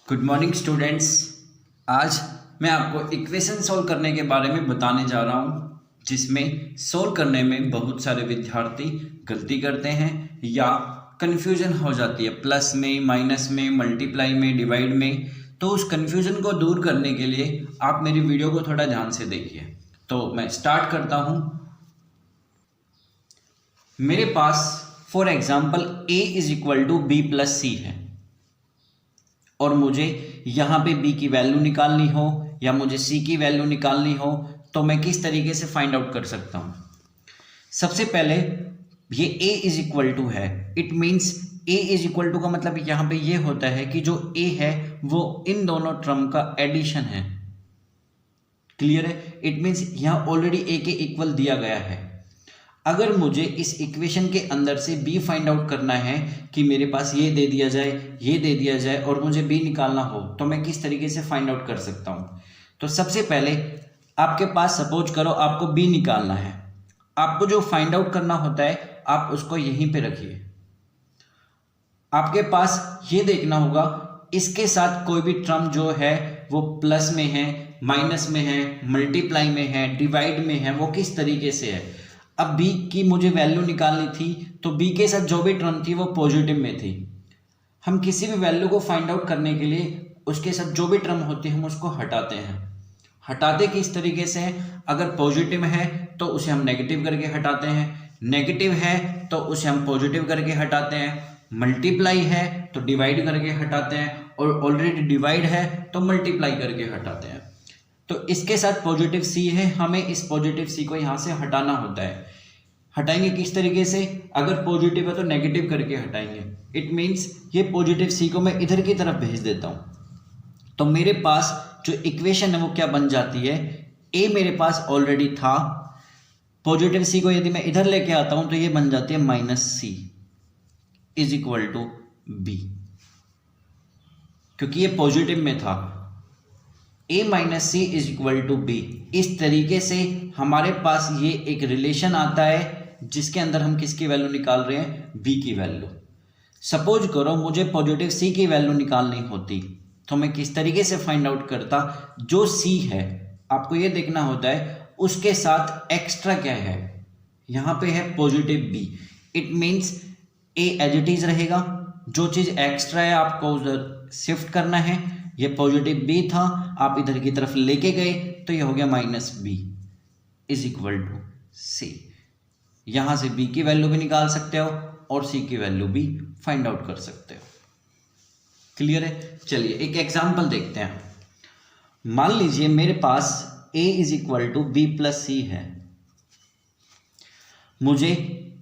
Good morning students. आज मैं आपको इक्वेशन सॉल्व करने के बारे में बताने जा रहा हूँ, जिसमें सॉल्व करने में बहुत सारे विद्यार्थी गलती करते हैं या कन्फ्यूजन हो जाती है प्लस में, माइनस में, मल्टीप्लाई में, डिवाइड में। तो उस कन्फ्यूजन को दूर करने के लिए आप मेरी वीडियो को थोड़ा ध्यान से देखिए। तो मैं स्टार्ट करता हूँ। मेरे पास for example a is equal to b plus c है और मुझे यहाँ पे b की वैल्यू निकालनी हो या मुझे c की वैल्यू निकालनी हो, तो मैं किस तरीके से फाइंड आउट कर सकता हूँ। सबसे पहले ये a इज इक्वल टू है, it means a is equal to का मतलब यहाँ पे ये होता है कि जो a है वो इन दोनों टर्म का एडिशन है। क्लियर है? इट मीन्स यहाँ ऑलरेडी a के इक्वल दिया गया है। अगर मुझे इस इक्वेशन के अंदर से b फाइंड आउट करना है कि मेरे पास ये दे दिया जाए, ये दे दिया जाए और मुझे b निकालना हो, तो मैं किस तरीके से फाइंड आउट कर सकता हूँ। तो सबसे पहले आपके पास सपोज करो आपको b निकालना है। आपको जो फाइंड आउट करना होता है आप उसको यहीं पे रखिए। आपके पास ये देखना होगा इसके साथ कोई भी टर्म जो है वो प्लस में है, माइनस में है, मल्टीप्लाई में है, डिवाइड में है, वो किस तरीके से है। अब b की मुझे वैल्यू निकालनी थी तो b के साथ जो भी टर्म थी वो पॉजिटिव में थी। हम किसी भी वैल्यू को फाइंड आउट करने के लिए उसके साथ जो भी टर्म होती है हम उसको हटाते हैं। हटाते किस तरीके से? अगर पॉजिटिव है तो उसे हम नेगेटिव करके हटाते हैं, नेगेटिव है तो उसे हम पॉजिटिव करके हटाते हैं, मल्टीप्लाई है तो डिवाइड करके हटाते हैं और ऑलरेडी डिवाइड है तो मल्टीप्लाई करके हटाते हैं। तो इसके साथ पॉजिटिव c है, हमें इस पॉजिटिव c को यहाँ से हटाना होता है। हटाएंगे किस तरीके से? अगर पॉजिटिव है तो नेगेटिव करके हटाएंगे। इट मीन्स ये पॉजिटिव c को मैं इधर की तरफ भेज देता हूँ। तो मेरे पास जो इक्वेशन है वो क्या बन जाती है, a मेरे पास ऑलरेडी था, पॉजिटिव c को यदि मैं इधर लेके आता हूँ तो ये बन जाती है -c is equal to b, क्योंकि ये पॉजिटिव में था। a minus C is equal to B. इस तरीके से हमारे पास ये एक रिलेशन आता है जिसके अंदर हम किसकी वैल्यू निकाल रहे हैं, b की वैल्यू। सपोज करो मुझे पॉजिटिव c की वैल्यू निकालनी होती तो मैं किस तरीके से फाइंड आउट करता। जो c है आपको ये देखना होता है उसके साथ एक्स्ट्रा क्या है, यहाँ पे है positive b। It means a as it is रहेगा, जो चीज़ एक्स्ट्रा है आपको उधर शिफ्ट करना है। ये पॉजिटिव b था, आप इधर की तरफ लेके गए तो ये हो गया -b is equal to c। यहाँ से b की वैल्यू भी निकाल सकते हो और c की वैल्यू भी फाइंड आउट कर सकते हो। क्लियर है? चलिए एक एग्जांपल देखते हैं। मान लीजिए मेरे पास a is equal to b plus c है। मुझे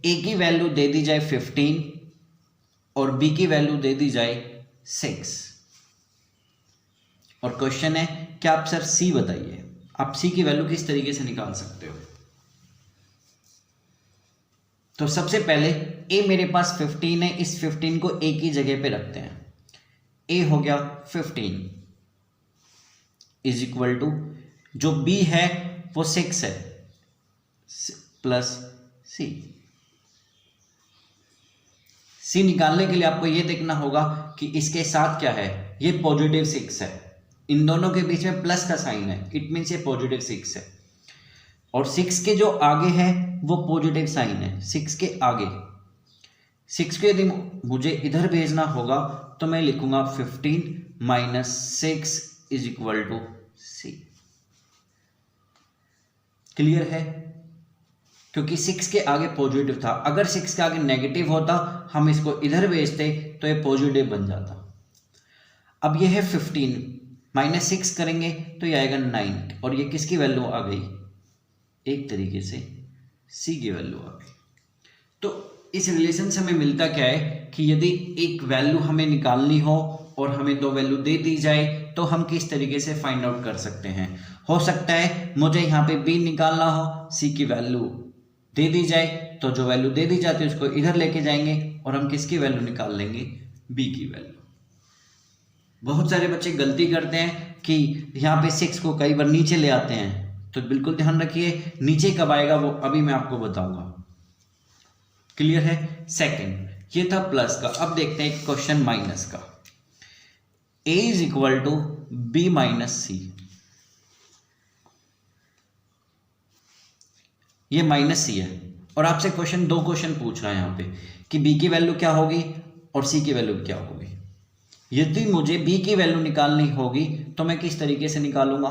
a की वैल्यू दे दी जाए 15 और b की वैल्यू दे दी जाए 6 और क्वेश्चन है कि आप सर c बताइए, आप c की वैल्यू किस तरीके से निकाल सकते हो। तो सबसे पहले a मेरे पास 15 है, इस 15 को a की जगह पे रखते हैं। a हो गया 15 इज इक्वल टू जो b है वो 6 है प्लस c। c निकालने के लिए आपको ये देखना होगा कि इसके साथ क्या है, ये पॉजिटिव 6 है, इन दोनों के बीच में प्लस का साइन है, इट मीन्स ये पॉजिटिव 6 है। और 6 के जो आगे है वो पॉजिटिव साइन है, 6 के आगे। 6 के यदि मुझे इधर भेजना होगा तो मैं लिखूंगा 15 - 6 is equal to c। Clear है? क्योंकि 6 के आगे पॉजिटिव था, अगर 6 के आगे नेगेटिव होता हम इसको इधर भेजते तो ये पॉजिटिव बन जाता। अब ये है 15 -6 करेंगे तो ये आएगा 9 और ये किसकी वैल्यू आ गई, एक तरीके से c की वैल्यू आ गई। तो इस रिलेशन से हमें मिलता क्या है कि यदि एक वैल्यू हमें निकालनी हो और हमें दो वैल्यू दे दी जाए तो हम किस तरीके से फाइंड आउट कर सकते हैं। हो सकता है मुझे यहाँ पे b निकालना हो, c की वैल्यू दे दी जाए तो जो वैल्यू दे दी जाती है उसको इधर लेके जाएंगे और हम किसकी वैल्यू निकाल लेंगे, b की वैल्यू। बहुत सारे बच्चे गलती करते हैं कि यहाँ पे 6 को कई बार नीचे ले आते हैं, तो बिल्कुल ध्यान रखिए नीचे कब आएगा वो अभी मैं आपको बताऊंगा। क्लियर है? सेकंड ये था प्लस का। अब देखते हैं क्वेश्चन माइनस का। A is equal to b minus c, ये माइनस सी है, और आपसे दो क्वेश्चन पूछ रहा है यहाँ पे कि बी की वैल्यू क्या होगी और सी की वैल्यू क्या होगी। यदि मुझे बी की वैल्यू निकालनी होगी तो मैं किस तरीके से निकालूंगा,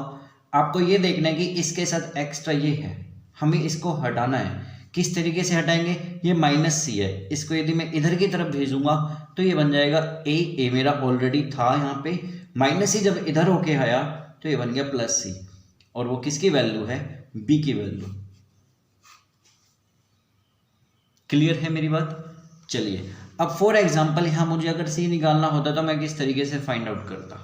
आपको ये देखना है कि इसके साथ एक्स्ट्रा ये है, हमें इसको हटाना है। किस तरीके से हटाएंगे, ये माइनस सी है, इसको यदि मैं इधर की तरफ भेजूंगा तो ये बन जाएगा ए मेरा ऑलरेडी था यहाँ पे, माइनस सी जब इधर होके आया तो ये बन गया प्लस सी, और वो किसकी वैल्यू है, बी की वैल्यू। क्लियर है मेरी बात। चलिए अब फॉर एग्जांपल यहाँ मुझे अगर सी निकालना होता तो मैं किस तरीके से फाइंड आउट करता।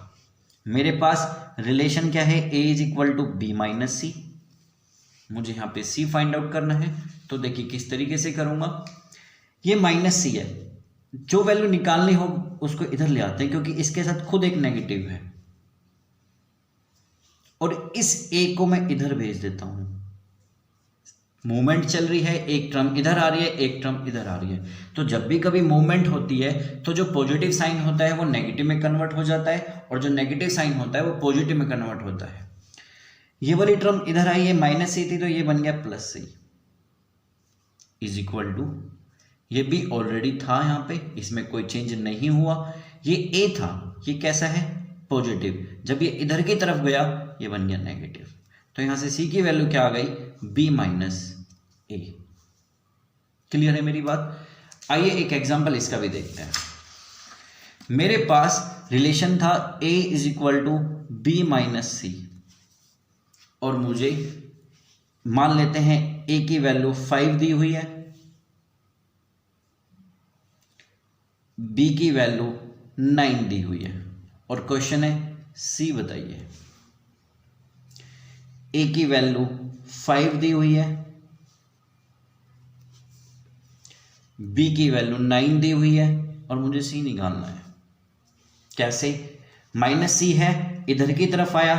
मेरे पास रिलेशन क्या है, a is equal to b minus c, मुझे यहाँ पे सी फाइंड आउट करना है। तो देखिए किस तरीके से करूंगा, ये माइनस सी है, जो वैल्यू निकालनी हो उसको इधर ले आते हैं क्योंकि इसके साथ खुद एक नेगेटिव है, और इस ए को मैं इधर भेज देता हूं। मूवमेंट चल रही है, एक टर्म इधर आ रही है, एक टर्म इधर आ रही है, तो जब भी कभी मूवमेंट होती है तो जो पॉजिटिव साइन होता है वो नेगेटिव में कन्वर्ट हो जाता है, और जो नेगेटिव साइन होता है वो पॉजिटिव में कन्वर्ट होता है। ये वाली टर्म इधर आई है, माइनस सी थी तो ये बन गया plus C, is equal to, ये भी ऑलरेडी था यहाँ पे, इसमें कोई चेंज नहीं हुआ। ये ए था, ये कैसा है, पॉजिटिव, जब ये इधर की तरफ गया ये बन गया नेगेटिव, तो यहां से सी की वैल्यू क्या आ गई, बी माइनस ए। क्लियर है मेरी बात। आइए एक एग्जांपल इसका भी देखते हैं। मेरे पास रिलेशन था a is equal to b minus c, और मुझे मान लेते हैं ए की वैल्यू 5 दी हुई है, बी की वैल्यू 9 दी हुई है, और क्वेश्चन है सी बताइए। ए की वैल्यू 5 दी हुई है, बी की वैल्यू 9 दी हुई है, और मुझे सी निकालना है। कैसे, माइनस सी है, इधर की तरफ आया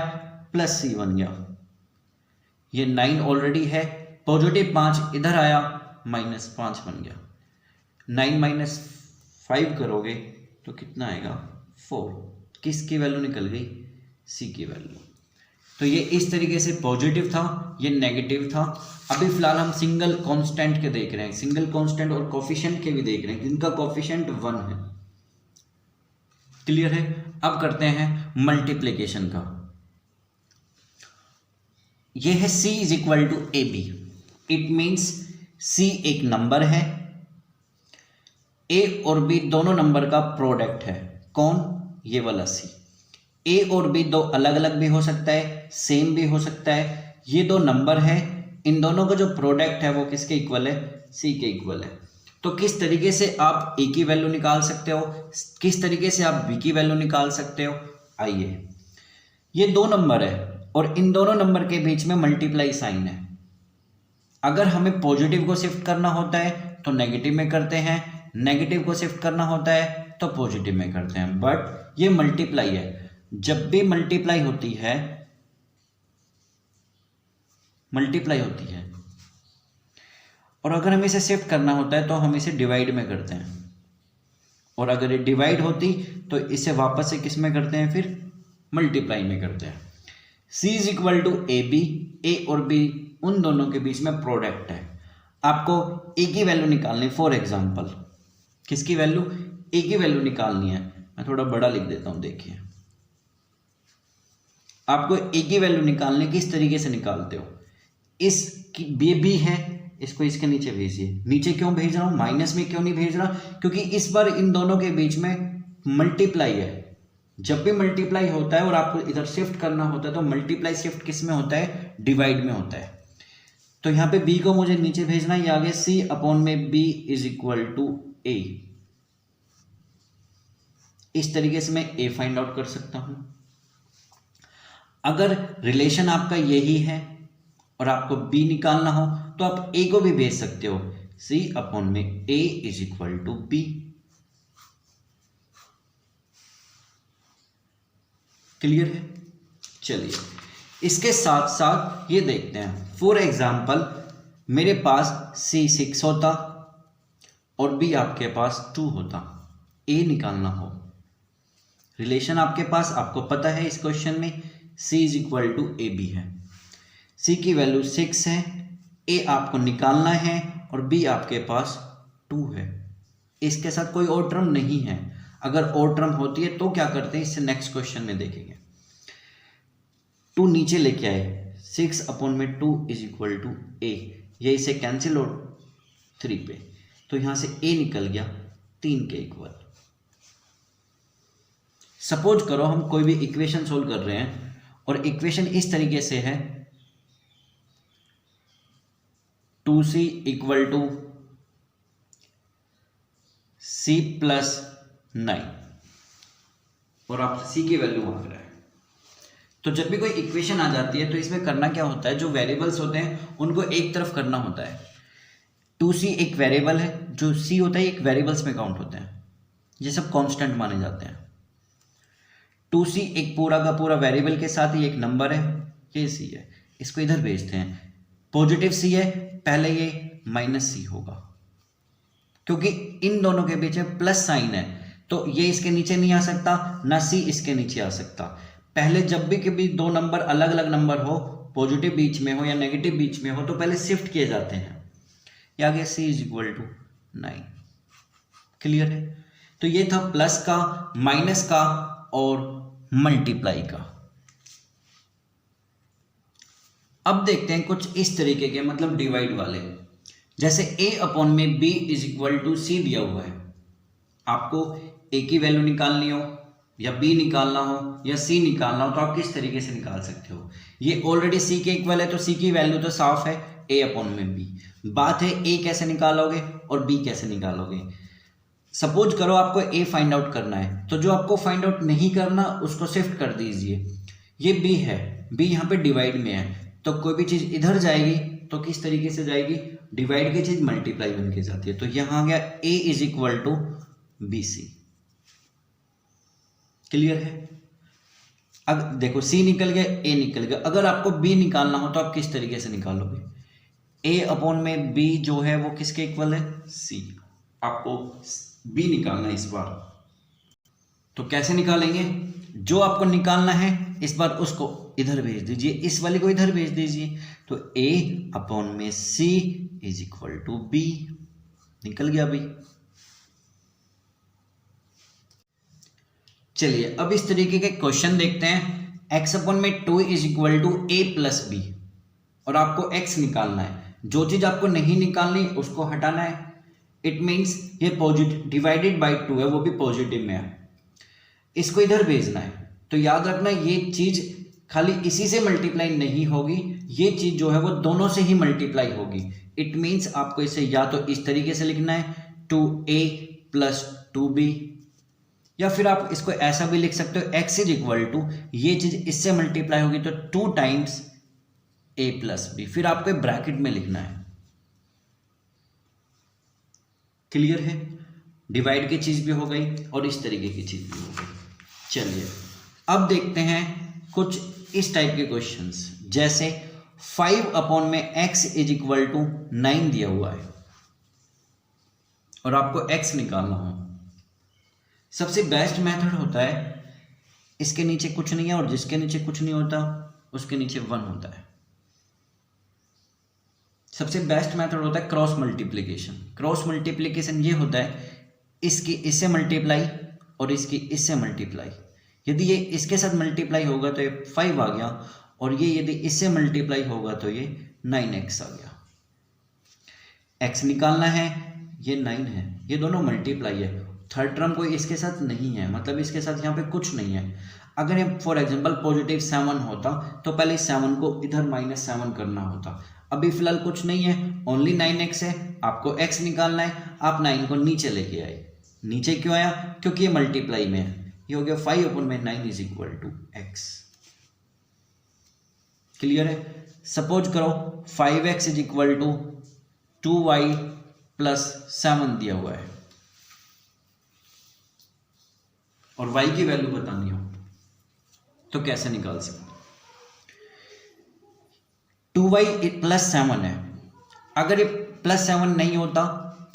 प्लस सी बन गया, ये 9 ऑलरेडी है, पॉजिटिव 5 इधर आया माइनस 5 बन गया, 9 माइनस 5 करोगे तो कितना आएगा, 4। किसकी वैल्यू निकल गई, सी की वैल्यू। तो ये इस तरीके से पॉजिटिव था, ये नेगेटिव था। अभी फिलहाल हम सिंगल कांस्टेंट के देख रहे हैं, सिंगल कांस्टेंट और कोफिशिएंट के भी देख रहे हैं, जिनका कोफिशिएंट 1 है। क्लियर है। अब करते हैं मल्टीप्लिकेशन का। ये है c is equal to A B, it means c एक नंबर है, a और b दोनों नंबर का प्रोडक्ट है। कौन, ये वाला c। a और b दो अलग अलग भी हो सकता है, सेम भी हो सकता है। ये दो नंबर है, इन दोनों का जो प्रोडक्ट है वो किसके इक्वल है, c के इक्वल है। तो किस तरीके से आप a की वैल्यू निकाल सकते हो, किस तरीके से आप b की वैल्यू निकाल सकते हो। आइए, ये दो नंबर है और इन दोनों नंबर के बीच में मल्टीप्लाई साइन है। अगर हमें पॉजिटिव को शिफ्ट करना होता है तो नेगेटिव में करते हैं, नेगेटिव को शिफ्ट करना होता है तो पॉजिटिव में करते हैं। बट ये मल्टीप्लाई है, जब भी मल्टीप्लाई होती है और अगर हमें इसे शिफ्ट करना होता है तो हम इसे डिवाइड में करते हैं, और अगर ये डिवाइड होती तो इसे वापस से किस में करते हैं, फिर मल्टीप्लाई में करते हैं। c is equal to A b, a और b उन दोनों के बीच में प्रोडक्ट है। आपको a की वैल्यू निकालनी, फॉर एग्जांपल किसकी वैल्यू, a की वैल्यू निकालनी है। मैं थोड़ा बड़ा लिख देता हूं, देखिए आपको a की वैल्यू निकालने किस तरीके से निकालते हो। इस b है, इसको इसके नीचे भेजिए। नीचे क्यों भेज रहा हूं, माइनस में क्यों नहीं भेज रहा, क्योंकि इस बार इन दोनों के बीच में मल्टीप्लाई है। जब भी मल्टीप्लाई होता है और आपको इधर शिफ्ट करना होता है तो मल्टीप्लाई शिफ्ट किस में होता है, डिवाइड में होता है। तो यहाँ पे b को मुझे नीचे भेजना, ये आगे c अपॉन में b is equal to a। इस तरीके से मैं a फाइंड आउट कर सकता हूं। अगर रिलेशन आपका यही है और आपको b निकालना हो तो आप a को भी भेज सकते हो, c अपॉन में a is equal to b। Clear है। चलिए इसके साथ साथ ये देखते हैं, फॉर एग्जाम्पल मेरे पास c 6 होता और b आपके पास 2 होता, a निकालना हो। रिलेशन आपके पास, आपको पता है इस क्वेश्चन में C is equal to A B है। C की वैल्यू 6 है, A आपको निकालना है और B आपके पास 2 है। इसके साथ कोई और टर्म नहीं है। अगर और टर्म होती है तो क्या करते हैं, इससे नेक्स्ट क्वेश्चन में देखेंगे। 2 नीचे लेके आए, 6/2 इज इक्वल टू A, ये इसे कैंसिल और 3 पे, तो यहां से A निकल गया 3 के इक्वल। सपोज करो हम कोई भी इक्वेशन सोल्व कर रहे हैं और इक्वेशन इस तरीके से है 2C equal to C plus 9 और आप C की वैल्यू मांग रहे हैं। तो जब भी कोई इक्वेशन आ जाती है तो इसमें करना क्या होता है, जो वेरिएबल्स होते हैं उनको एक तरफ करना होता है। 2C एक वेरिएबल है, जो C होता है एक वेरिएबल्स में काउंट होते हैं, ये सब कांस्टेंट माने जाते हैं। 2C एक पूरा का पूरा वेरिएबल के साथ ही एक नंबर है, ये C है, इसको इधर भेजते हैं। पॉजिटिव C है, पहले ये माइनस C होगा, क्योंकि इन दोनों के बीच में प्लस साइन है तो ये इसके नीचे नहीं आ सकता, ना C इसके नीचे आ सकता। पहले जब भी कभी दो नंबर अलग अलग नंबर हो, पॉजिटिव बीच में हो या नेगेटिव बीच में हो, तो पहले शिफ्ट किए जाते हैं। ये आ गया C is equal to 9। Clear है? तो ये था प्लस का, माइनस का और मल्टीप्लाई का। अब देखते हैं कुछ इस तरीके के, मतलब डिवाइड वाले। जैसे A/B is equal to C दिया हुआ है, आपको A की वैल्यू निकालनी हो या B निकालना हो या C निकालना हो तो आप किस तरीके से निकाल सकते हो। ये ऑलरेडी C के इक्वल है तो C की वैल्यू तो साफ है A/B। बात है A कैसे निकालोगे और B कैसे निकालोगे। सपोज करो आपको A फाइंड आउट करना है, तो जो आपको फाइंड आउट नहीं करना उसको शिफ्ट कर दीजिए। ये B है, B यहाँ पे डिवाइड में है, तो कोई भी चीज़ इधर जाएगी तो किस तरीके से जाएगी, डिवाइड की चीज़ मल्टीप्लाई बन के जाती है। तो यहाँ आ गया A is equal to BC। Clear है? अब देखो C निकल गया, A निकल गया। अगर आपको B निकालना हो तो आप किस तरीके से निकालोगे, A/B जो है वो किसके इक्वल है, C। आपको B निकालना है इस बार, तो कैसे निकालेंगे, जो आपको निकालना है इस बार उसको इधर भेज दीजिए, इस वाले को इधर भेज दीजिए, तो A/C is equal to B। निकल गया B। चलिए अब इस तरीके के क्वेश्चन देखते हैं। X/2 is equal to A plus B और आपको X निकालना है। जो चीज आपको नहीं निकालनी उसको हटाना है। इट मीन्स ये पॉजिटिव डिवाइडेड बाई 2 है, वो भी पॉजिटिव में है, इसको इधर भेजना है। तो याद रखना ये चीज खाली इसी से मल्टीप्लाई नहीं होगी, ये चीज जो है वो दोनों से ही मल्टीप्लाई होगी। इट मीन्स आपको इसे या तो इस तरीके से लिखना है 2A प्लस 2B, या फिर आप इसको ऐसा भी लिख सकते हो X इज इक्वल टू ये चीज इससे मल्टीप्लाई होगी तो 2 टाइम्स A प्लस B, फिर आपको ब्रैकेट में लिखना है। क्लियर है? डिवाइड की चीज भी हो गई और इस तरीके की चीज भी हो गई। चलिए अब देखते हैं कुछ इस टाइप के क्वेश्चंस, जैसे 5/x इज इक्वल टू 9 दिया हुआ है और आपको x निकालना हो। सबसे बेस्ट मेथड होता है, इसके नीचे कुछ नहीं है और जिसके नीचे कुछ नहीं होता उसके नीचे 1 होता है। सबसे बेस्ट मेथड होता है क्रॉस मल्टीप्लिकेशन। क्रॉस मल्टीप्लिकेशन ये होता है इसकी इससे मल्टीप्लाई और इसकी इससे मल्टीप्लाई। यदि ये इसके साथ मल्टीप्लाई होगा तो ये 5 आ गया, और ये यदि इससे मल्टीप्लाई होगा तो ये 9x आ गया। x निकालना है, ये 9 है, ये दोनों मल्टीप्लाई है। थर्ड टर्म कोई इसके साथ नहीं है, मतलब इसके साथ यहाँ पे कुछ नहीं है। अगर ये फॉर एग्जांपल पॉजिटिव 7 होता तो पहले 7 को इधर -7 करना होता। अभी फिलहाल कुछ नहीं है, ओनली 9x है, आपको x निकालना है। आप 9 को नीचे लेके आए। नीचे क्यों आया, क्योंकि ये मल्टीप्लाई में है। ये हो गया 5/9 is equal to x। Clear है? सपोज करो 5x is equal to 2y plus 7 दिया हुआ है और y की वैल्यू बतानी हो तो कैसे निकाल सकते? 2y प्लस 7 है। अगर ये +7 नहीं होता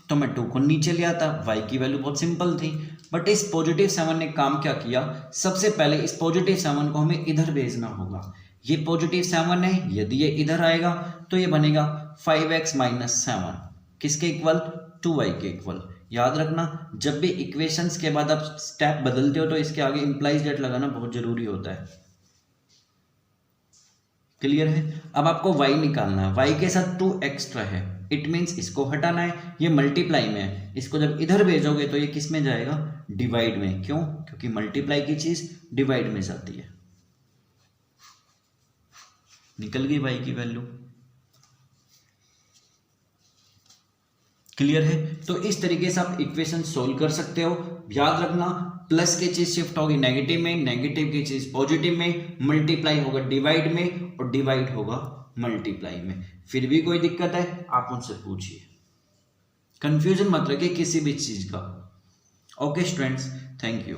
तो मैं 2 को नीचे ले आता, y की वैल्यू बहुत सिंपल थी। बट इस पॉजिटिव 7 ने काम क्या किया, सबसे पहले इस पॉजिटिव 7 को हमें इधर भेजना होगा। ये पॉजिटिव 7 है, यदि ये इधर आएगा तो ये बनेगा 5x माइनस 7, किसके इक्वल, 2y के इक्वल। याद रखना, जब भी इक्वेशंस के बाद आप स्टेप बदलते हो तो इसके आगे इंप्लाइज डेट लगाना बहुत जरूरी होता है। क्लियर है। अब आपको y निकालना है, y के साथ 2 एक्स्ट्रा है, इट मीन्स इसको हटाना है, ये मल्टीप्लाई में है, इसको जब इधर भेजोगे तो ये किस में जाएगा, डिवाइड में। क्यों, क्योंकि मल्टीप्लाई की चीज डिवाइड में जाती है। निकल गई y की वैल्यू। क्लियर है। तो इस तरीके से आप इक्वेशन सोल्व कर सकते हो। याद रखना, प्लस की चीज शिफ्ट होगी नेगेटिव में, नेगेटिव की चीज पॉजिटिव में, मल्टीप्लाई होगा डिवाइड में और डिवाइड होगा मल्टीप्लाई में। फिर भी कोई दिक्कत है आप मुझसे पूछिए, कंफ्यूजन मत रखिए किसी भी चीज का। Okay students, thank you.